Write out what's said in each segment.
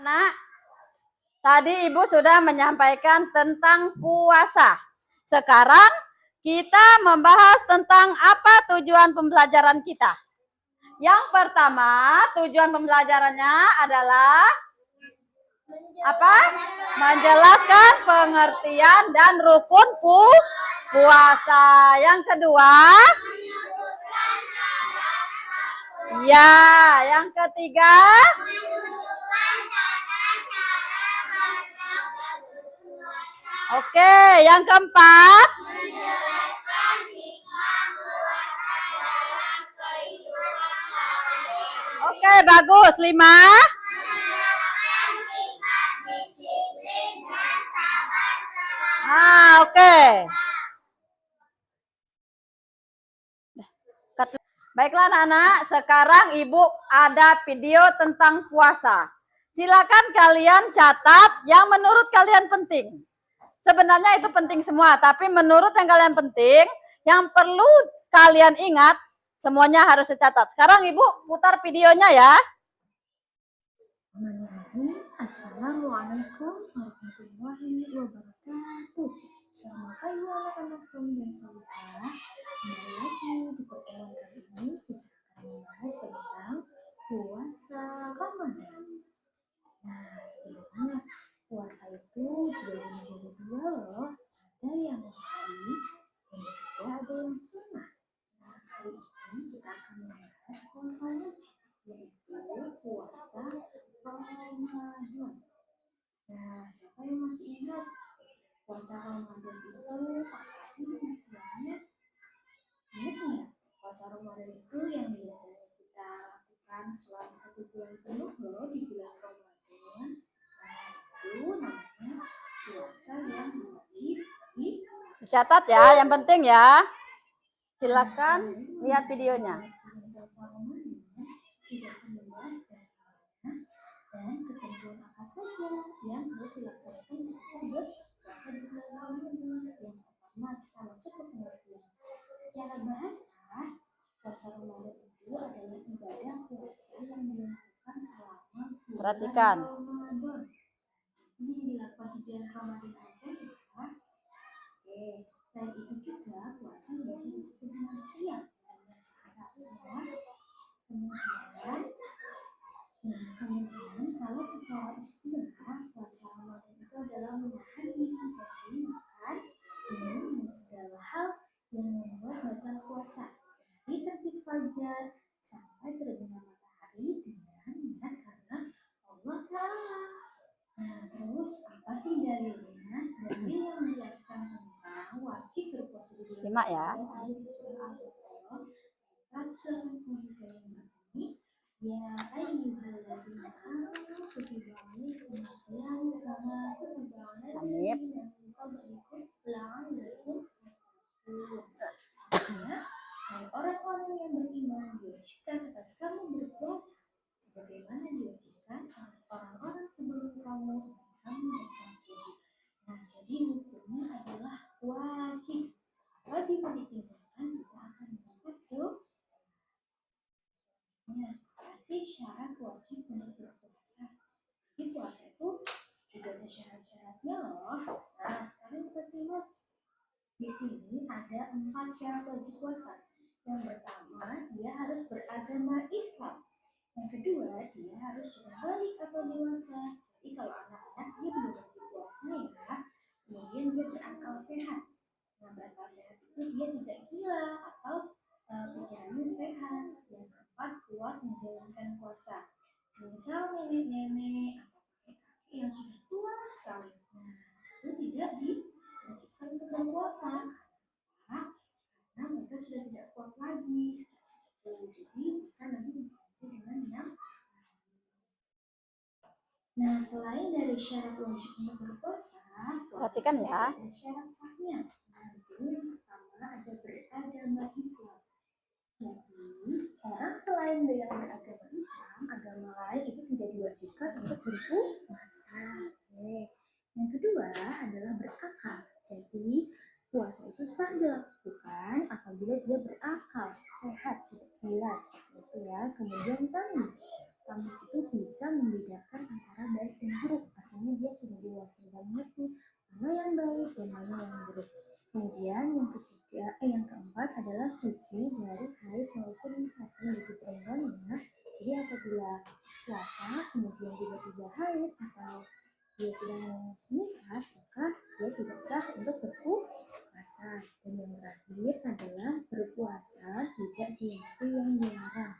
Nak, tadi Ibu sudah menyampaikan tentang puasa. Sekarang kita membahas tentang apa tujuan pembelajaran kita. Yang pertama, tujuan pembelajarannya adalah apa? Menjelaskan pengertian dan rukun puasa. Yang kedua, ya, yang ketiga, oke, yang keempat, oke, bagus. 5, oke. Baiklah anak-anak, sekarang Ibu ada video tentang puasa. Silakan kalian catat yang menurut kalian penting. Sebenarnya itu penting semua, tapi menurut yang kalian penting, yang perlu kalian ingat, semuanya harus dicatat. Sekarang Ibu putar videonya ya. Assalamualaikum warahmatullahi wabarakatuh. Selamat pagi anak-anak soleh dan solehah. Kembali lagi di pertemuan kali ini kita akan membahas tentang puasa Ramadan. Nah, sebenarnya puasa itu juga menjadi dua loh. Ada yang wajib dan juga ada yang sunnah. Nah, hari ini kita akan membahas puasa wajib, yaitu puasa Ramadan. Nah, siapa yang masih ingat puasa Ramadan itu apa sih tujuannya? Ingat nggak? Puasa Ramadan itu yang biasanya kita lakukan selama 1 bulan penuh loh di bulan Ramadan. Nah, itu namanya puasa yang wajib dicatat ya, yang penting ya. Silakan lihat videonya. Puasa Ramadan tidak membahas dan ketentuan apa saja yang harus dilaksanakan ketika berpuasa di bulan Ramadan. Yang pertama kita masuk ke pengertian. Secara bahasa, puasa Ramadan itu adalah ibadah puasa yang dilakukan selama bulan Perhatikan. Ramadan. Ini dilakukan di bulan Ramadan aja ya. Oke, selain itu juga puasa biasa disebut dengan siang dan bahasa Arabnya. Kemudian kalau secara istilah puasa Ramadan itu adalah menahan diri dari makan, minum dan segala hal yang membuat batal puasa dari terbit fajar sampai terbenam matahari dengan niat karena Allah Ta'ala. Nah, terus apa sih dalilnya? Dalil yang menjelaskan tentang wajib berpuasa di bulan Simak ya. Ramadan ada di surah Al-Baqarah 183 yang berbunyi, ya ayyuhalladzina amanu kutiba alaikumus syamu kama kutiba alal ladzina min qablikum la'allakum tattaqun. Hai orang-orang yang beriman, diwajibkan atas kamu berpuasa sebagaimana diwajibkan atas orang-orang sebelum kamu dan kamu bertakwa. Nah, jadi hukumnya adalah wajib. Apabila ditinggalkan kita akan mendapat dosa. Kasih syarat wajib untuk berpuasa. Di puasa itu juga ada syarat-syaratnya loh. Nah, sekarang kita simak. Di sini ada 4 syarat wajib puasa. Yang pertama, dia harus beragama Islam. Yang kedua, dia harus sudah balik atau dewasa. Jadi kalau anak-anak dia belum wajib puasa ya. Kemudian dia berakal sehat. Nah, berakal sehat itu dia tidak gila atau pikirannya sehat. Yang keempat, kuat menjalankan puasa. Semisal nenek-nenek atau kakek-kakek yang sudah tua sekali. Nah, itu tidak diwajibkan untuk berpuasa. Karena mereka sudah tidak kuat lagi. Jadi bisa nanti diganti dengan yang. Nah, selain dari syarat wajib untuk berpuasa, Perhatikan ya. ada syarat sahnya. Nah, di sini yang pertama ada beragama Islam. Jadi, orang selain yang beragama Islam, agama lain itu tidak diwajibkan untuk berpuasa. Yang kedua adalah berakal. Jadi, puasa itu sah dilakukan apabila dia berakal, sehat, tidak gila seperti itu ya. Kemudian tamis. Tamis itu bisa membedakan antara baik dewasa dan mengerti mana yang baik dan mana yang buruk. Kemudian yang keempat adalah suci dari haid maupun nifas bagi perempuan ya. Jadi apabila puasa kemudian tiba-tiba haid atau dia sedang nifas, maka dia tidak sah untuk berpuasa. Dan yang terakhir adalah berpuasa tidak di waktu yang dilarang.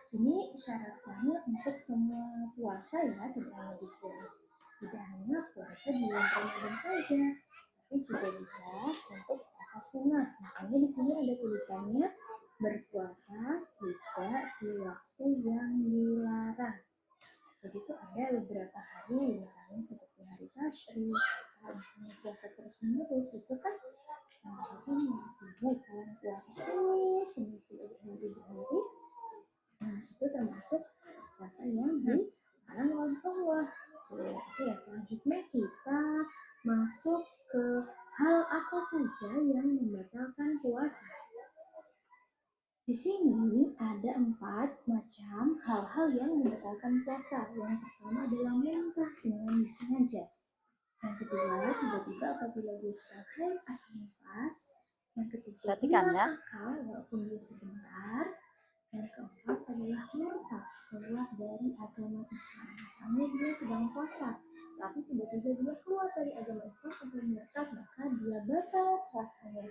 Ini syarat sahnya untuk semua puasa ya, tidak hanya puasa di bulan Ramadan saja, tapi juga bisa untuk puasa sunnah. Makanya di sini ada tulisannya berpuasa tidak di waktu yang dilarang. Begitu ada beberapa hari, misalnya seperti hari tasyrik, atau misalnya puasa terus menerus, itu kan salah satunya bukan puasa terus berhari-hari. Nah, itu termasuk puasa yang dilarang oleh Allah. Oke, selanjutnya kita masuk ke hal apa saja yang membatalkan puasa. Di sini ada 4 macam hal-hal yang membatalkan puasa. Yang pertama adalah muntah dengan disengaja. Yang kedua, tiba-tiba apabila dia sedang haid atau nifas. Yang ketiga, hilang akal walaupun dia sebentar. Yang keempat adalah murtad, keluar dari agama Islam. Misalnya dia sedang puasa, tapi tiba-tiba dia keluar dari agama Islam atau murtad, maka dia batal puasanya.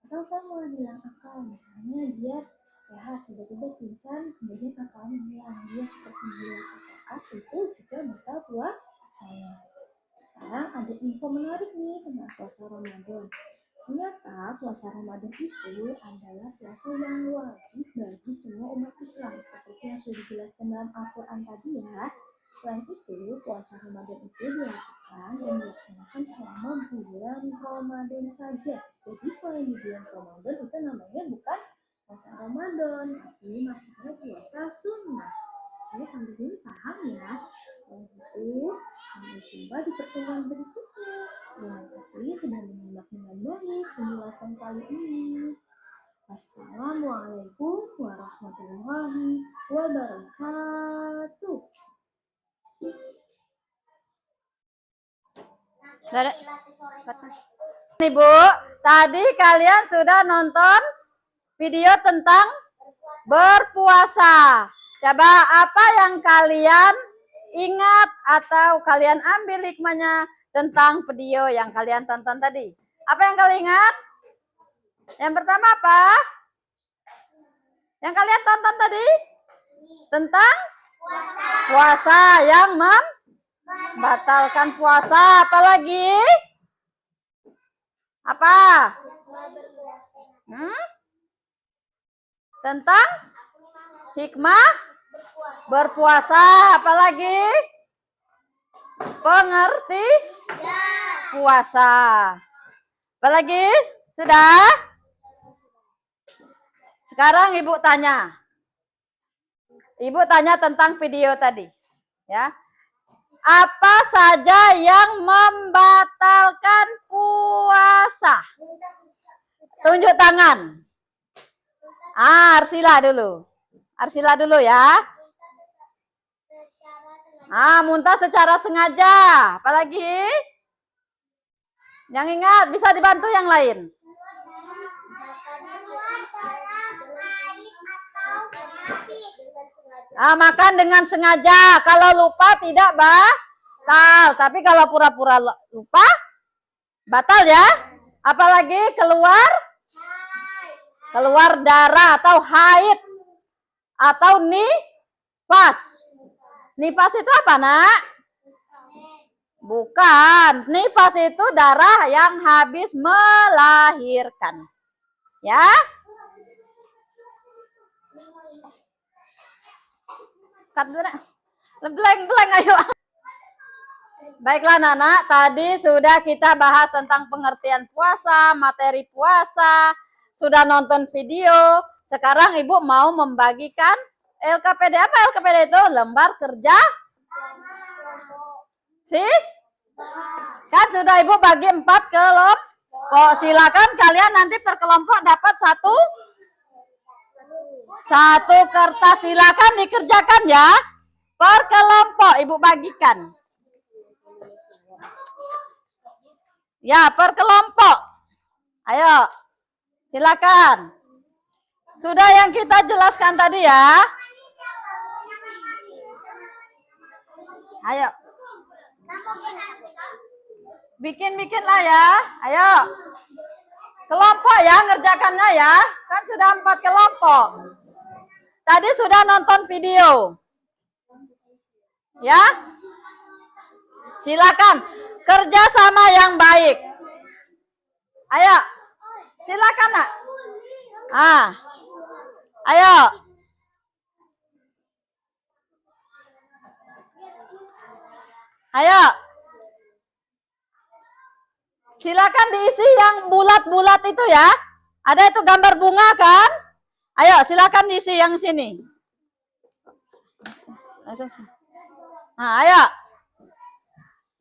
Atau sama hilang akal, misalnya dia sehat, tiba-tiba pingsan, kemudian akalnya hilang, dia seperti gila sesaat, itu juga batal puasanya. Sekarang ada info menarik nih tentang puasa Ramadan. Ternyata puasa Ramadan itu adalah puasa yang wajib bagi semua umat Islam, seperti yang sudah dijelaskan dalam Al-Quran tadi ya. Selain itu, puasa Ramadan itu dilakukan dan dilaksanakan selama bulan Ramadan saja. Jadi selain di bulan Ramadan itu namanya bukan puasa Ramadan, tapi maksudnya puasa sunnah. Oke, sampai sini paham ya? Kalau gitu, sampai jumpa di pertemuan berikutnya. Terima kasih sudah menyimak dengan baik penjelasan kali ini. Wassalamualaikum warahmatullahi wabarakatuh. Ibu, tadi kalian sudah nonton video tentang berpuasa. Coba apa yang kalian ingat atau kalian ambil hikmahnya tentang video yang kalian tonton tadi? Apa yang kalian ingat? Yang pertama apa? Yang kalian tonton tadi? Tentang puasa yang membatalkan puasa. Apalagi? Apa? Tentang hikmah berpuasa. Apalagi? Pengerti puasa. Apalagi? Sudah? Sekarang Ibu tanya. Ibu tanya tentang video tadi. Ya. Apa saja yang membatalkan puasa? Tunjuk tangan. Arsila dulu. Arsila dulu ya. Muntah secara sengaja. Apalagi? Yang ingat bisa dibantu yang lain. Makan dengan sengaja. Kalau lupa tidak batal. Tapi kalau pura-pura lupa, batal ya. Apalagi keluar darah atau haid atau nifas. Nifas itu apa, Nak? Bukan. Nifas itu darah yang habis melahirkan. Ya. Blank, ayo. Baiklah Nana, tadi sudah kita bahas tentang pengertian puasa, materi puasa, sudah nonton video. Sekarang Ibu mau membagikan LKPD. Apa LKPD itu? Lembar kerja sis? Kan sudah Ibu bagi 4 kelompok. Silakan kalian nanti per kelompok dapat satu kertas. Silakan dikerjakan ya. Per kelompok Ibu bagikan. Ya, per kelompok. Ayo, silakan. Sudah yang kita jelaskan tadi ya. Ayo. Bikin-bikin lah ya. Ayo. Kelompok ya, ngerjakannya ya. Kan sudah 4 kelompok. Tadi sudah nonton video. Ya. Silakan. Kerja sama yang baik. Ayo. Silakan, Nak. Ayo. Ayo. Silakan diisi yang bulat-bulat itu ya. Ada itu gambar bunga kan? Ayo, silakan diisi yang sini. Langsung sini. Nah, ayo.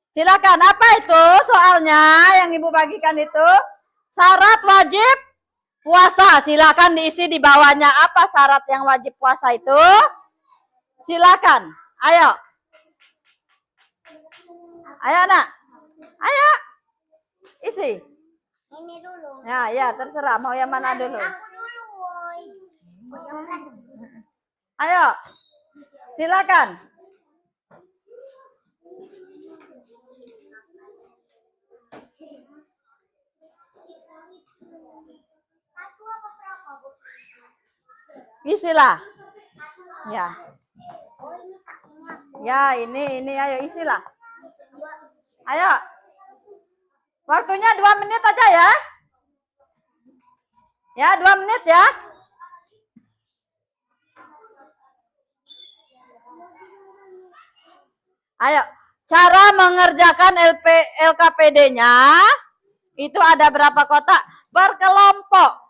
Silakan. Apa itu soalnya yang Ibu bagikan itu? Syarat wajib puasa. Silakan diisi di bawahnya. Apa syarat yang wajib puasa itu? Silakan. Ayo. Ayo, Nak. Ayo. Isi. Ini dulu. Ya, terserah. Mau yang mana dulu? Aku dulu, woi. Ayo. Silakan. Satu apa berapa, Bu? Isilah. Ya. Oh, ini sakinya. Ya, ini ayo isilah. Ayo. Waktunya 2 menit aja ya. Ya, 2 menit ya. Ayo. Cara mengerjakan LKPD-nya itu ada berapa kotak? Berkelompok.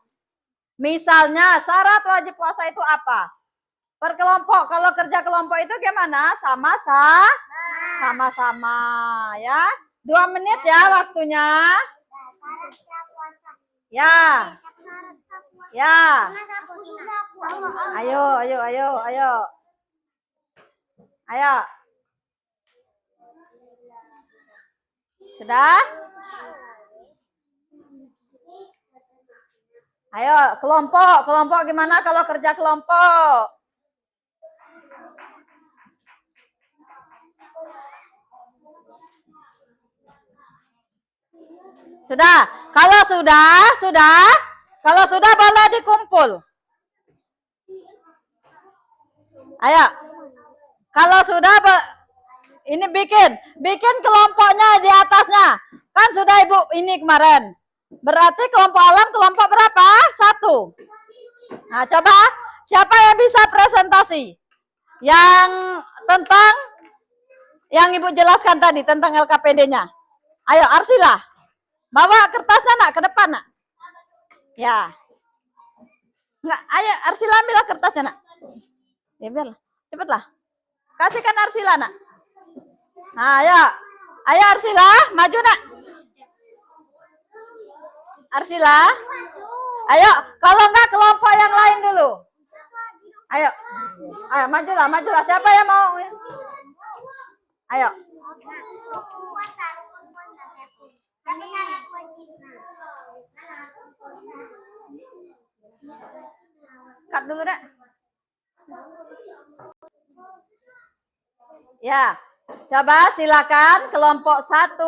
Misalnya syarat wajib puasa itu apa? Berkelompok. Kalau kerja kelompok itu gimana? Sama-sama ya. 2 menit ya waktunya. Ya. Ya. Ayo. Ayo. Sudah? Ayo, kelompok gimana kalau kerja kelompok? Sudah. Kalau sudah boleh dikumpul. Ayo. Kalau sudah ini bikin kelompoknya di atasnya. Kan sudah Ibu ini kemarin. Berarti kelompok alam kelompok berapa? 1. Nah, coba siapa yang bisa presentasi? Yang tentang yang Ibu jelaskan tadi tentang LKPD-nya. Ayo, Arsila. Bawa kertasnya, Nak, ke depan, Nak. Ya. Enggak, ayo Arsila ambil kertasnya, Nak. Ya biarlah. Cepatlah. Kasihkan Arsila, Nak. Nah, ayo. Ayo Arsila, maju, Nak. Arsila. Ayo, kalau enggak kelompok yang lain dulu. Ayo. Ayo, majulah. Siapa yang mau? Ayo. Cut dulu, Nak. Ya, coba silakan kelompok 1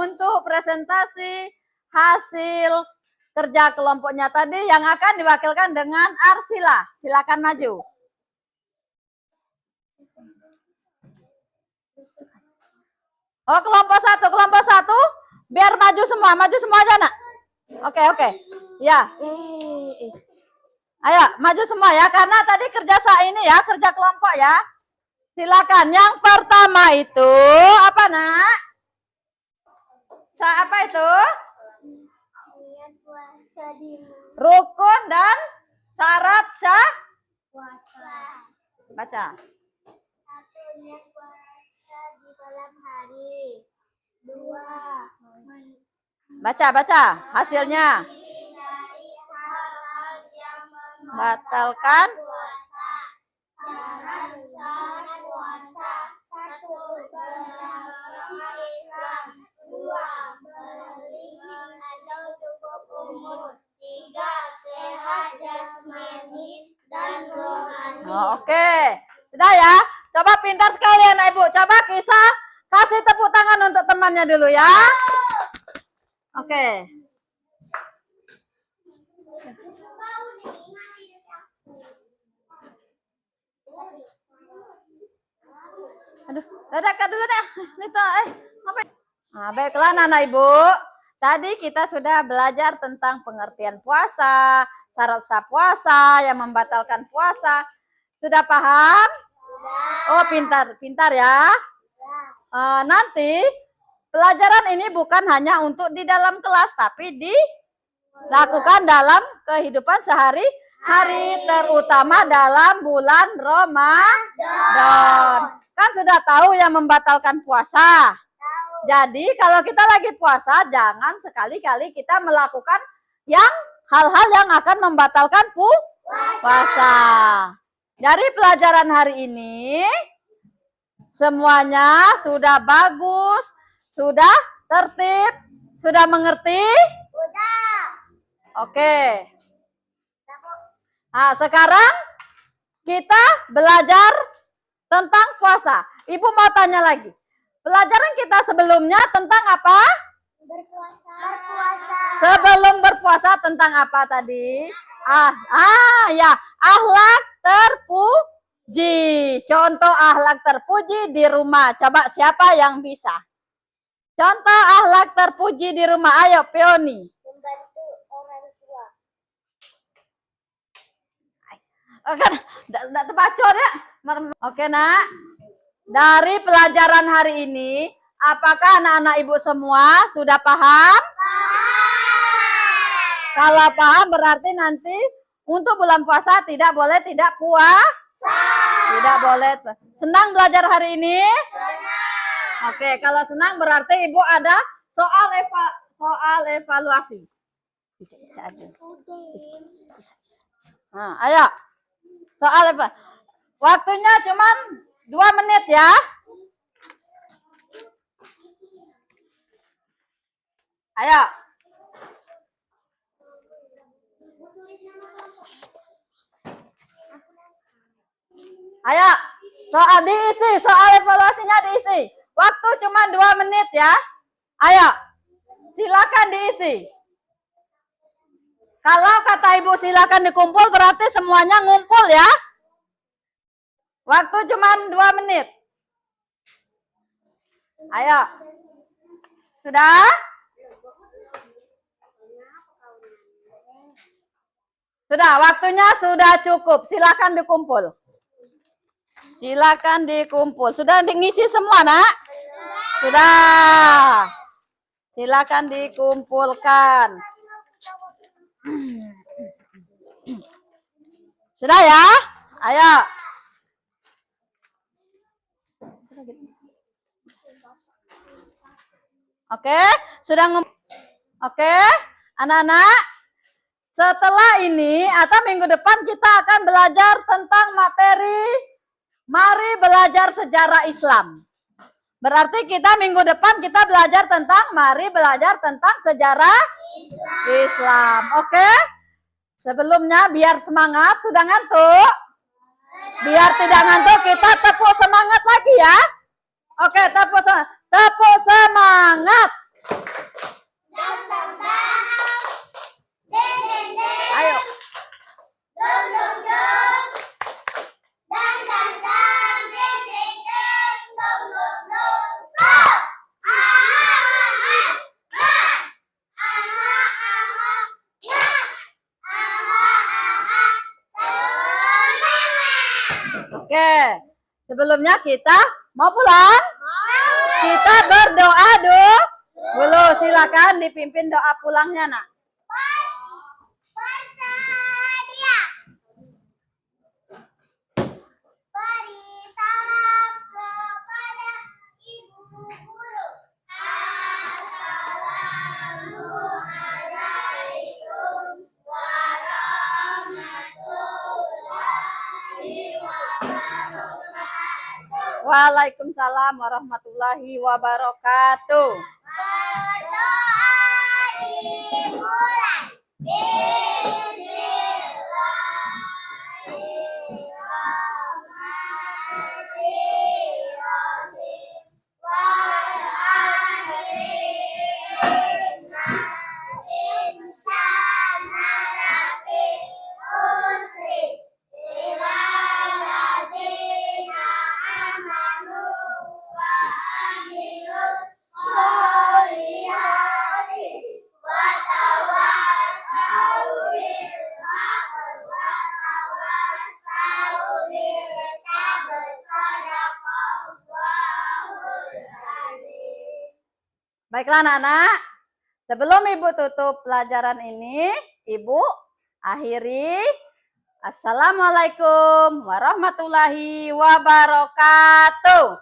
untuk presentasi hasil kerja kelompoknya tadi yang akan diwakilkan dengan Arsila. Silakan maju. Oh, kelompok satu, biar maju semua aja, Nak. Oke. Ya. Ayo, maju semua ya, karena tadi kerja kelompok ya. Silakan. Yang pertama itu apa, Nak? Apa itu? Rukun dan syarat sah Puasa. baca. 1. Niat puasa di malam hari. 2. Baca hasilnya. Hindari hal-hal yang Batalkan puasa. Syarat puasa. 1. Beragama Islam. 2. Beriman bisa kasih tepuk tangan untuk temannya dulu ya. Oke. Aduh, dadah Kak dulu deh. Nito, ngapain? Nah, baiklah anak Ibu. Tadi kita sudah belajar tentang pengertian puasa, syarat sah puasa, yang membatalkan puasa. Sudah paham? Oh, pintar ya. Nanti pelajaran ini bukan hanya untuk di dalam kelas, tapi dilakukan dalam kehidupan sehari-hari, terutama dalam bulan Ramadan. Kan sudah tahu yang membatalkan puasa. Jadi kalau kita lagi puasa, jangan sekali-kali kita melakukan hal-hal yang akan membatalkan puasa. Dari pelajaran hari ini, semuanya sudah bagus, sudah tertib, sudah mengerti? Sudah. Oke. Nah, sekarang kita belajar tentang puasa. Ibu mau tanya lagi. Pelajaran kita sebelumnya tentang apa? Berpuasa. Sebelum berpuasa tentang apa tadi? Ya, akhlak terpuji. Contoh akhlak terpuji di rumah. Coba siapa yang bisa? Contoh akhlak terpuji di rumah. Ayo, Peoni. Membantu orang tua. Oke, tidak terpacul ya. Oke, Nak. Dari pelajaran hari ini, apakah anak-anak Ibu semua sudah paham? Kalau paham berarti nanti untuk bulan puasa tidak boleh tidak puasa. Tidak boleh. Senang belajar hari ini? Senang. Oke, kalau senang berarti Ibu ada soal evaluasi. Nah, ayo. Soal apa? Waktunya cuman 2 menit ya. Ayo. Ayo. Soal diisi, soal evaluasinya diisi. Waktu cuma 2 menit ya. Ayo. Silakan diisi. Kalau kata Ibu silakan dikumpul berarti semuanya ngumpul ya. Waktu cuma 2 menit. Ayo. Sudah? Sudah, waktunya sudah cukup. Silakan dikumpul. Silakan dikumpul. Sudah ngisi semua, Nak? Sudah. Silakan dikumpulkan. Sudah ya? Ayo. Oke, sudah Oke, anak-anak. Setelah ini atau minggu depan kita akan belajar tentang materi Mari Belajar Sejarah Islam. Berarti kita minggu depan kita belajar tentang Mari Belajar tentang Sejarah Islam. Oke? Sebelumnya biar semangat, sudah ngantuk? Biar tidak ngantuk kita tepuk semangat lagi ya. Oke, tepuk semangat. Ayo. Oke, sebelumnya kita mau pulang? Kita berdoa dulu. Silakan dipimpin doa pulangnya, Nak. Beri salam kepada ibu guru. Assalamualaikum warahmatullahi wabarakatuh. Waalaikumsalam warahmatullahi wabarakatuh. Berdoa dimulai. Bismillahirrahmanirrahim. Baiklah anak-anak, sebelum Ibu tutup pelajaran ini, Ibu akhiri. Assalamualaikum warahmatullahi wabarakatuh.